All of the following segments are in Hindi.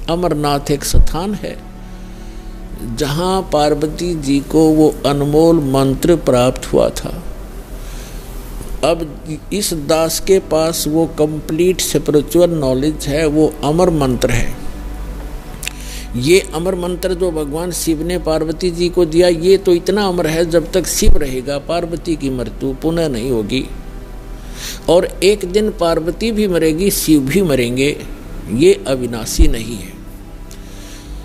अमरनाथ एक स्थान है जहाँ पार्वती जी को वो अनमोल मंत्र प्राप्त हुआ था। अब इस दास के पास वो कंप्लीट स्पिरिचुअल नॉलेज है, वो अमर मंत्र है। ये अमर मंत्र जो भगवान शिव ने पार्वती जी को दिया, ये तो इतना अमर है, जब तक शिव रहेगा पार्वती की मृत्यु पुनः नहीं होगी। और एक दिन पार्वती भी मरेगी, शिव भी मरेंगे, ये अविनाशी नहीं है।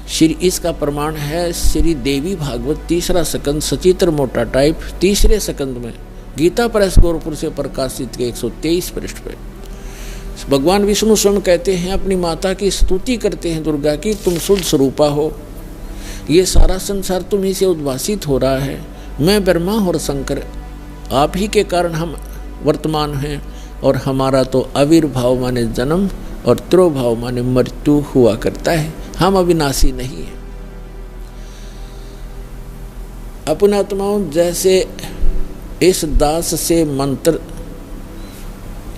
श्री इसका प्रमाण है श्री देवी भागवत 3रा स्कंद सचित्र मोटा टाइप 3रे स्कंद में गीता प्रेस गोरखपुर से प्रकाशित के 123 पृष्ठ पे भगवान विष्णु स्वयं कहते हैं, अपनी माता की स्तुति करते हैं दुर्गा की, तुम शुद्ध स्वरूपा हो, ये सारा संसार तुम ही से उद्भासित हो रहा है। मैं ब्रह्मा और शंकर आप ही के कारण हम वर्तमान हैं, और हमारा तो आविर्भाव माने जन्म और तिरोभाव माने मृत्यु हुआ करता है, हम अविनाशी नहीं है। अपने आत्माओं, जैसे इस दास से मंत्र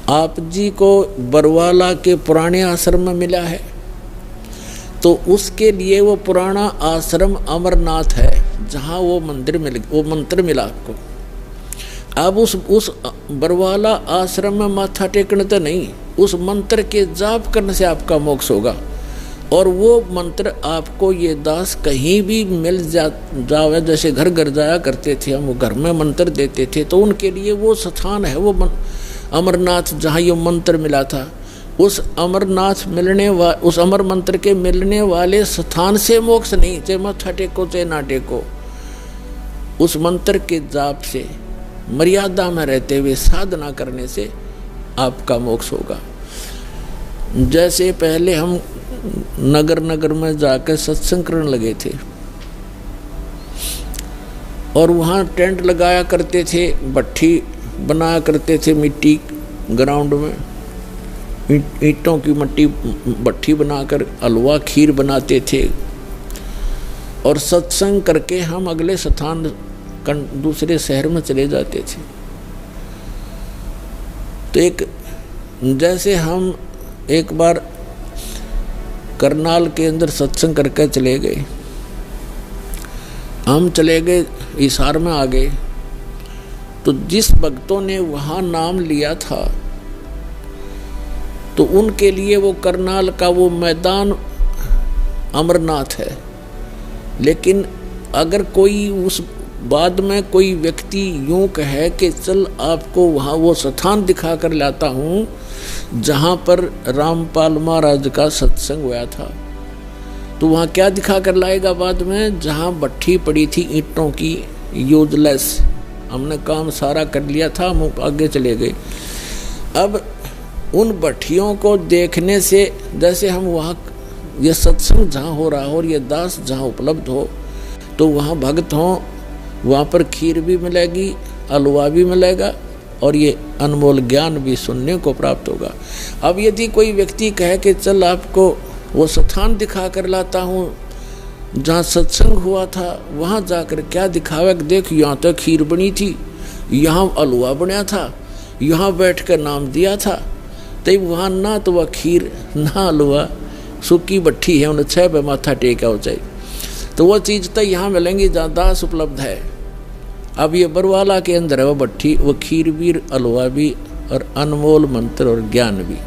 आप जी को बरवाला के पुराने आश्रम में मिला है, तो उसके लिए वो पुराना आश्रम अमरनाथ है जहाँ वो मंत्र मिला आपको। अब उस बरवाला आश्रम में माथा टेकने तो नहीं, उस मंत्र के जाप करने से आपका मोक्ष होगा। और वो मंत्र आपको ये दास कहीं भी मिल जावे, जैसे घर घर जाया करते थे हम, वो घर में मंत्र देते थे, तो उनके लिए वो स्थान है, वो अमरनाथ जहाँ ये मंत्र मिला था। उस अमरनाथ उस अमर मंत्र के मिलने वाले स्थान से मोक्ष नहीं, चाहे माथा टेको चाहे ना टेको, उस मंत्र के जाप से मर्यादा में रहते हुए साधना करने से आपका मोक्ष होगा। जैसे पहले हम नगर नगर में जाकर सत्संग करने लगे थे, और वहाँ टेंट लगाया करते थे, भट्ठी बनाया करते थे मिट्टी ग्राउंड में, ईंटों की मट्टी भट्ठी बनाकर हलवा खीर बनाते थे, और सत्संग करके हम अगले स्थान दूसरे शहर में चले जाते थे। तो जैसे हम एक बार करनाल के अंदर सत्संग करके चले गए, हम चले गए हिसार में आ गए, तो जिस भक्तों ने वहाँ नाम लिया था, तो उनके लिए वो करनाल का वो मैदान अमरनाथ है। लेकिन अगर कोई उस बाद में कोई व्यक्ति यूं कहे कि चल आपको वहाँ वो स्थान दिखा कर लाता हूँ जहाँ पर रामपाल महाराज का सत्संग हुआ था, तो वहाँ क्या दिखा कर लाएगा बाद में? जहाँ भट्ठी पड़ी थी ईंटों की, यूजलेस, हमने काम सारा कर लिया था, हम आगे चले गए। अब उन भट्टियों को देखने से, जैसे हम वहाँ ये सत्संग जहाँ हो रहा हो और ये दास जहाँ उपलब्ध हो, तो वहाँ भक्त हों, वहाँ पर खीर भी मिलेगी, हलवा भी मिलेगा, और ये अनमोल ज्ञान भी सुनने को प्राप्त होगा। अब यदि कोई व्यक्ति कहे कि चल आपको वो स्थान दिखा कर लाता हूँ जहाँ सत्संग हुआ था, वहाँ जाकर क्या दिखावे, देख यहाँ तो खीर बनी थी, यहाँ हलवा बना था, यहाँ बैठ कर नाम दिया था, तो वहाँ ना तो वह खीर ना हलवा, सूखी भट्ठी है, उन्हें 6 पे माथा टेका हो जाए, तो वो चीज़ तो यहाँ मिलेंगी जहाँ दास उपलब्ध है। अब ये बरवाला के अंदर है वो भट्ठी, वो खीर भी, हलवा भी, और अनमोल मंत्र और ज्ञान भी।